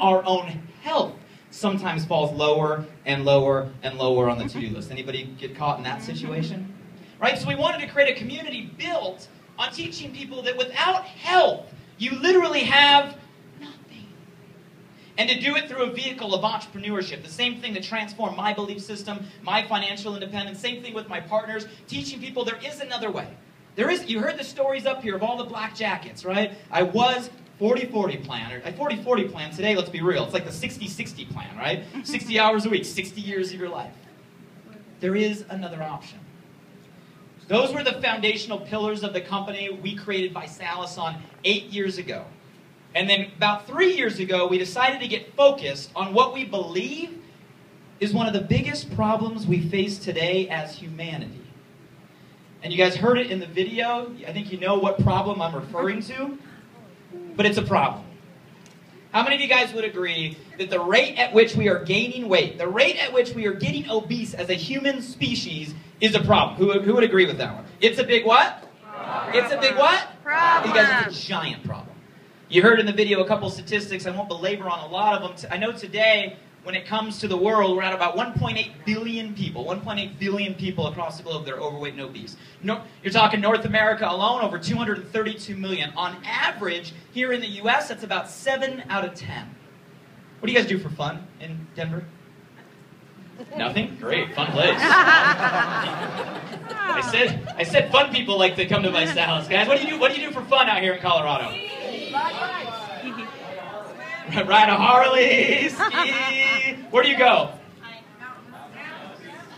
our own health sometimes falls lower and lower and lower on the to-do list. Anybody get caught in that situation? Right? So we wanted to create a community built on teaching people that without health, you literally have nothing. And to do it through a vehicle of entrepreneurship, the same thing that transformed my belief system, my financial independence, same thing with my partners, teaching people there is another way. There is, you heard the stories up here of all the black jackets, right? I was 40-40 plan, or a 40-40 plan. Today, let's be real, it's like the 60-60 plan, right? 60 hours a week, 60 years of your life. There is another option. Those were the foundational pillars of the company we created Visalis on 8 years ago. And then about 3 years ago, we decided to get focused on what we believe is one of the biggest problems we face today as humanity. And you guys heard it in the video. I think you know what problem I'm referring to. But it's a problem. How many of you guys would agree that the rate at which we are gaining weight, the rate at which we are getting obese as a human species is a problem? Who would agree with that one? It's a big what? Problem. It's a big what? Problem. You guys, it's a giant problem. You heard in the video a couple statistics. I won't belabor on a lot of them. I know today, when it comes to the world, we're at about 1.8 billion people. 1.8 billion people across the globe that are overweight and obese. No, you're talking North America alone, over 232 million. On average, here in the U.S., that's about 7 out of 10. What do you guys do for fun in Denver? Nothing? Great, fun place. I said fun people like to come to Visalis. Guys, what do you do for fun out here in Colorado? Ride a Harley, ski. Where do you go?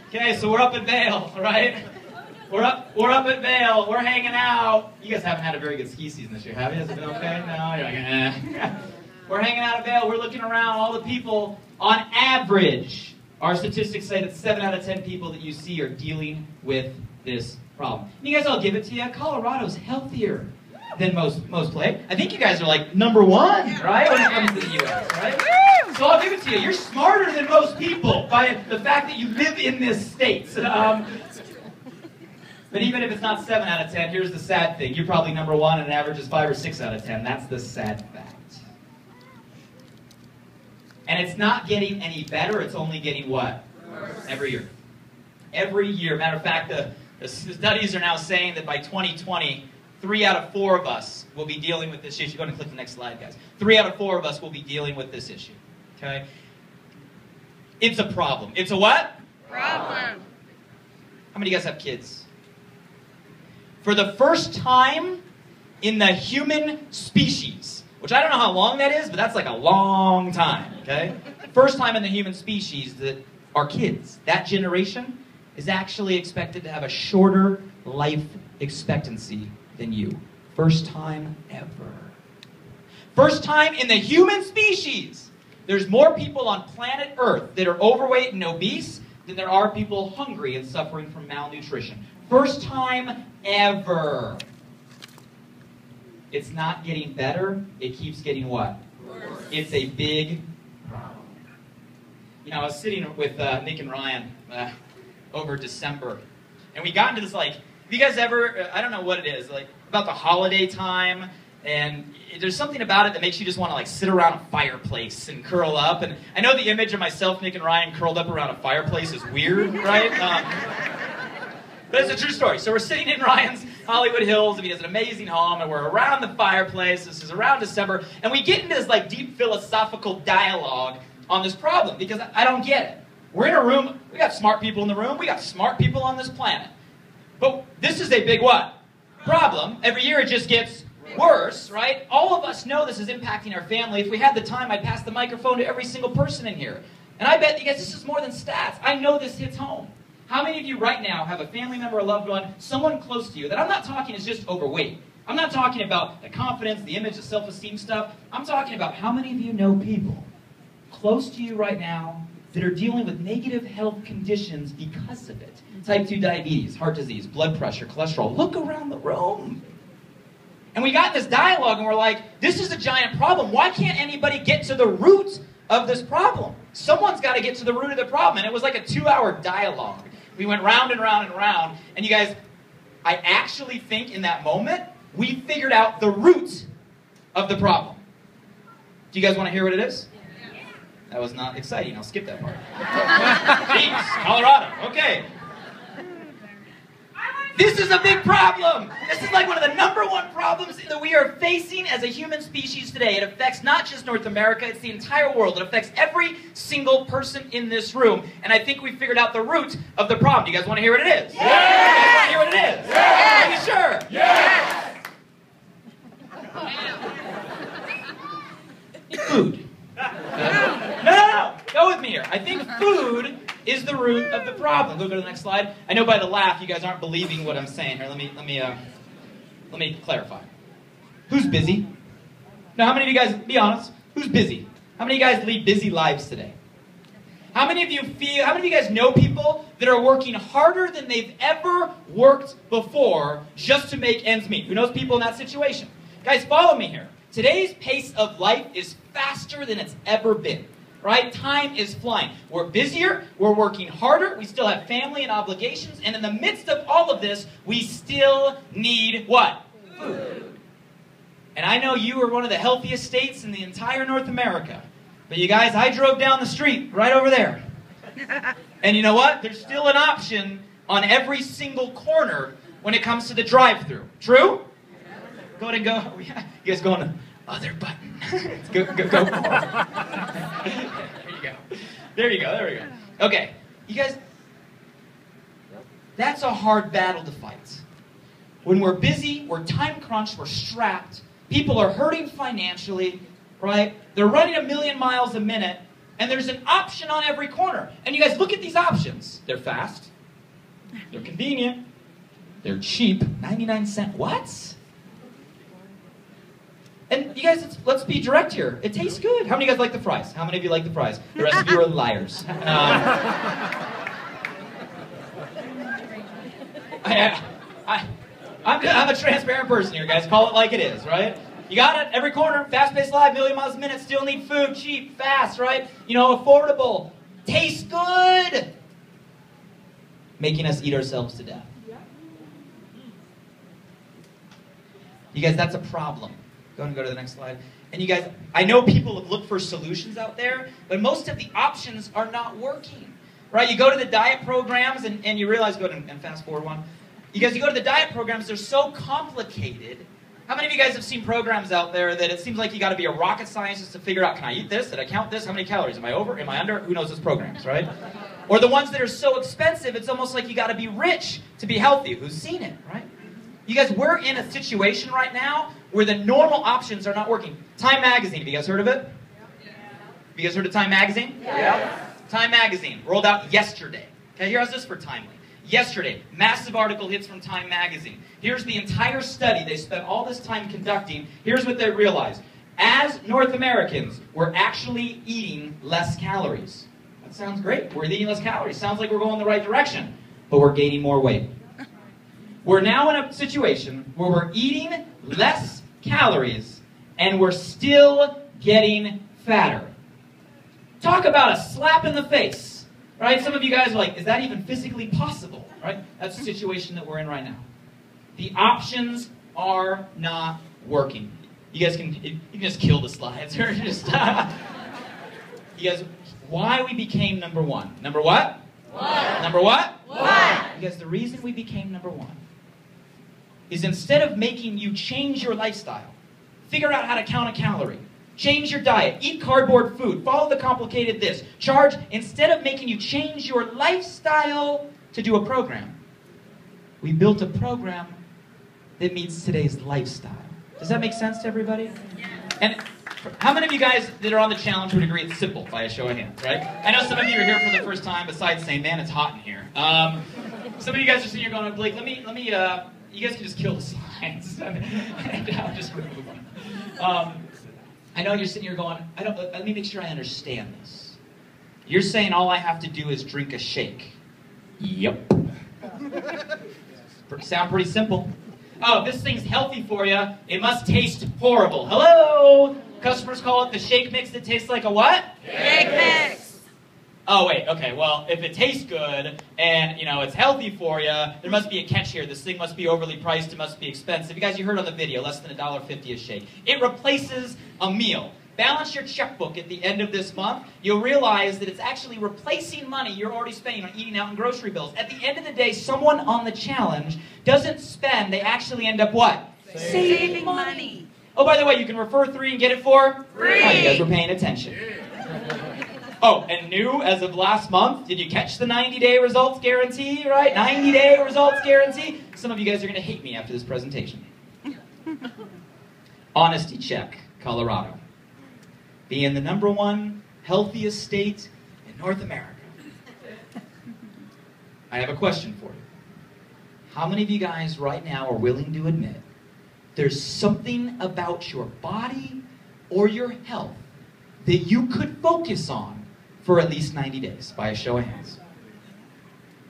Okay, so we're up at Vail, right? We're up at Vail. We're hanging out. You guys haven't had a very good ski season this year, have you? Has it been okay? No, you're like, eh. We're hanging out at Vail. We're looking around. All the people, on average, our statistics say that 7 out of 10 people that you see are dealing with this problem. And you guys, I'll give it to you. Colorado's healthier than most places. I think you guys are like #1, right, when it comes to the U.S., right? So I'll give it to you. You're smarter than most people by the fact that you live in this state. But even if it's not 7 out of 10, here's the sad thing. You're probably #1 and an average is 5 or 6 out of 10. That's the sad fact. And it's not getting any better. It's only getting what? Worse. Every year. Every year. Matter of fact, the studies are now saying that by 2020, 3 out of 4 of us will be dealing with this issue. Go ahead and click the next slide, guys. 3 out of 4 of us will be dealing with this issue. Okay? It's a problem. It's a what? Problem. How many of you guys have kids? For the first time in the human species, which I don't know how long that is, but that's like a long time, okay? First time in the human species that our kids, that generation, is actually expected to have a shorter life expectancy than you. First time ever. First time in the human species. There's more people on planet Earth that are overweight and obese than there are people hungry and suffering from malnutrition. First time ever. It's not getting better. It keeps getting what? Worse. It's a big problem. You know, I was sitting with Nick and Ryan over December, and we got into this, like, have you guys ever, I don't know what it is, like, about the holiday time, and there's something about it that makes you just want to, like, sit around a fireplace and curl up, and I know the image of myself, Nick and Ryan, curled up around a fireplace is weird, right? But it's a true story. So we're sitting in Ryan's Hollywood Hills, and he has an amazing home, and we're around the fireplace. This is around December, and we get into this, like, deep philosophical dialogue on this problem, because I don't get it. We're in a room, we got smart people in the room, we got smart people on this planet. But this is a big what? Problem. Every year it just gets worse, right? All of us know this is impacting our family. If we had the time, I'd pass the microphone to every single person in here. And I bet you guys this is more than stats. I know this hits home. How many of you right now have a family member, a loved one, someone close to you that I'm not talking is just overweight? I'm not talking about the confidence, the image, the self-esteem stuff. I'm talking about how many of you know people close to you right now that are dealing with negative health conditions because of it. Type 2 diabetes, heart disease, blood pressure, cholesterol. Look around the room. And we got in this dialogue and we're like, this is a giant problem. Why can't anybody get to the root of this problem? Someone's got to get to the root of the problem. And it was like a 2-hour dialogue. We went round and round and round. And you guys, I actually think in that moment, we figured out the root of the problem. Do you guys want to hear what it is? That was not exciting. I'll skip that part. Jeez, Colorado. Okay. This is a big problem. This is like one of the #1 problems that we are facing as a human species today. It affects not just North America, it's the entire world. It affects every single person in this room. And I think we figured out the root of the problem. Do you guys want to hear what it is? Yes! You guys want to hear what it is? Yes! Are you sure? Yes! Food. No. Go with me here. I think food is the root of the problem. Go to the next slide. I know by the laugh you guys aren't believing what I'm saying here. Let me clarify. Who's busy? Now, how many of you guys, be honest, who's busy? How many of you guys lead busy lives today? How many of you guys know people that are working harder than they've ever worked before just to make ends meet? Who knows people in that situation? Guys, follow me here. Today's pace of life is faster than it's ever been. Right? Time is flying. We're busier, we're working harder, we still have family and obligations, and in the midst of all of this, we still need what? Food. And I know you are one of the healthiest states in the entire North America. But you guys, I drove down the street right over there. And you know what? There's still an option on every single corner when it comes to the drive-thru. True? Go ahead and go. You guys go on the other button. go. There you go. Okay. You guys, that's a hard battle to fight. When we're busy, we're time crunched, we're strapped, people are hurting financially, right? They're running 1,000,000 miles a minute, and there's an option on every corner. And you guys, look at these options. They're fast, they're convenient, they're cheap, 99 cents. What? And you guys, let's be direct here. It tastes good. How many of you guys like the fries? How many of you like the fries? The rest of you are liars. I'm a transparent person here, guys. Call it like it is, right? You got it. Every corner, fast-paced life, 1,000,000 miles a minute. Still need food, cheap, fast, right? You know, affordable. Tastes good. Making us eat ourselves to death. You guys, that's a problem. Go ahead and go to the next slide. And you guys, I know people have looked for solutions out there, but most of the options are not working. Right? You go to the diet programs and you realize, go ahead and fast forward one. You guys, you go to the diet programs, they're so complicated. How many of you guys have seen programs out there that it seems like you got to be a rocket scientist to figure out, can I eat this? Did I count this? How many calories? Am I over? Am I under? Who knows those programs, right? Or the ones that are so expensive, it's almost like you got to be rich to be healthy. Who's seen it, right? You guys, we're in a situation right now where the normal options are not working. Time Magazine, have you guys heard of it? Yeah. Have you guys heard of Time Magazine? Yeah. Time Magazine rolled out yesterday. Okay, here's this for timely. Yesterday, massive article hits from Time Magazine. Here's the entire study they spent all this time conducting. Here's what they realized. As North Americans, we're actually eating less calories. That sounds great. We're eating less calories. Sounds like we're going the right direction. But we're gaining more weight. We're now in a situation where we're eating less calories and we're still getting fatter. Talk about a slap in the face, right? Some of you guys are like, is that even physically possible, right? That's the situation that we're in right now. The options are not working. You guys can just kill the slides or just, you guys, why we became number one. Number what? One. Number what? One. You guys, the reason we became number one is instead of making you change your lifestyle, figure out how to count a calorie, change your diet, eat cardboard food, follow the complicated this, charge, instead of making you change your lifestyle to do a program, we built a program that meets today's lifestyle. Does that make sense to everybody? Yeah. And how many of you guys that are on the challenge would agree it's simple by a show of hands, right? I know some of you are here for the first time, besides saying, man, it's hot in here. Some of you guys are sitting here going, Blake, you guys can just kill the slides. I'll just remove them. I know you're sitting here going, let me make sure I understand this. You're saying all I have to do is drink a shake. Yep. Sound pretty simple. Oh, this thing's healthy for you. It must taste horrible. Hello? Customers call it the shake mix that tastes like a what? Shake mix. Oh, wait, okay, well, if it tastes good and, it's healthy for you, there must be a catch here. This thing must be overly priced. It must be expensive. You guys, you heard on the video, less than $1.50 a shake. It replaces a meal. balance your checkbook at the end of this month, you'll realize that it's actually replacing money you're already spending on eating out and grocery bills. At the end of the day, someone on the challenge doesn't spend, they actually end up what? Saving money. Oh, by the way, you can refer 3 and get it for free. Oh, you guys were paying attention. Oh, and new as of last month, did you catch the 90-day results guarantee, right? 90-day results guarantee. Some of you guys are going to hate me after this presentation. Honesty check, Colorado. Being the #1 healthiest state in North America. I have a question for you. How many of you guys right now are willing to admit there's something about your body or your health that you could focus on for at least 90 days? By a show of hands.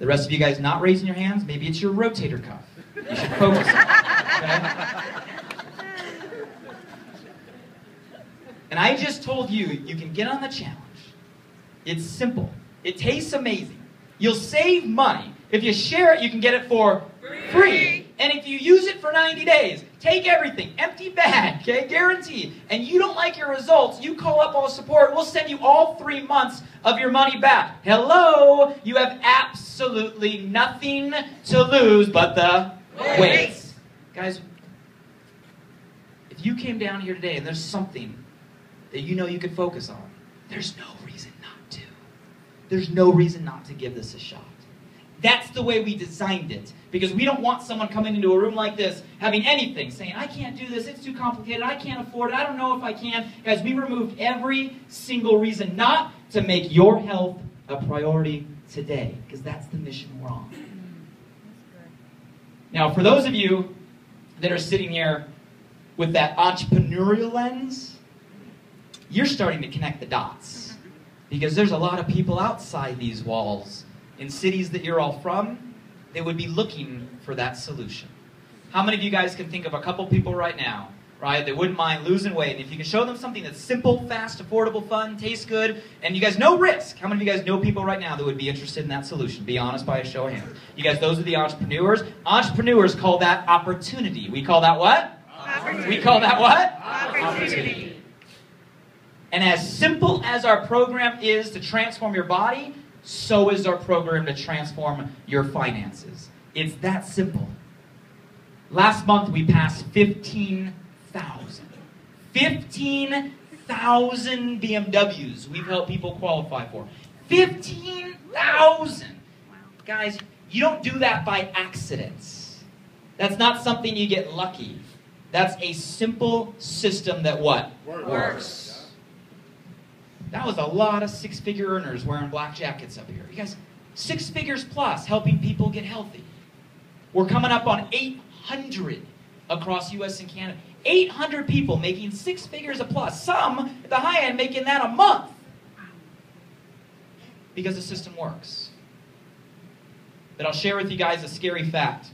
The rest of you guys not raising your hands, maybe it's your rotator cuff. You should focus on it, okay? And I just told you, you can get on the challenge. It's simple. It tastes amazing. You'll save money. If you share it, you can get it for free. And if you use it for 90 days, take everything, empty bag, okay, guaranteed. And you don't like your results, you call up all support, we'll send you all 3 months of your money back. Hello, you have absolutely nothing to lose but the wait. Guys, if you came down here today and there's something that you know you could focus on, there's no reason not to. There's no reason not to give this a shot. That's the way we designed it. Because we don't want someone coming into a room like this having anything, saying, I can't do this, it's too complicated, I can't afford it, I don't know if I can. Guys, we removed every single reason not to make your health a priority today. Because that's the mission we're on. Now, for those of you that are sitting here with that entrepreneurial lens, you're starting to connect the dots. Because there's a lot of people outside these walls in cities that you're all from, they would be looking for that solution. How many of you guys can think of a couple people right now, right, that wouldn't mind losing weight? And if you can show them something that's simple, fast, affordable, fun, tastes good, and you guys, no risk. How many of you guys know people right now that would be interested in that solution? Be honest by a show of hands. You guys, those are the entrepreneurs. Entrepreneurs call that opportunity. We call that what? Opportunity. We call that what? Opportunity. And as simple as our program is to transform your body, so is our program to transform your finances. It's that simple. Last month we passed 15,000. 15,000 BMWs we've helped people qualify for. 15,000! Guys, you don't do that by accident. That's not something you get lucky. That's a simple system that what? Works. That was a lot of 6-figure earners wearing black jackets up here. You guys, 6 figures plus helping people get healthy. We're coming up on 800 across U.S. and Canada. 800 people making 6 figures a plus. Some at the high end making that a month. Because the system works. But I'll share with you guys a scary fact.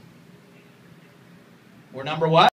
We're number what?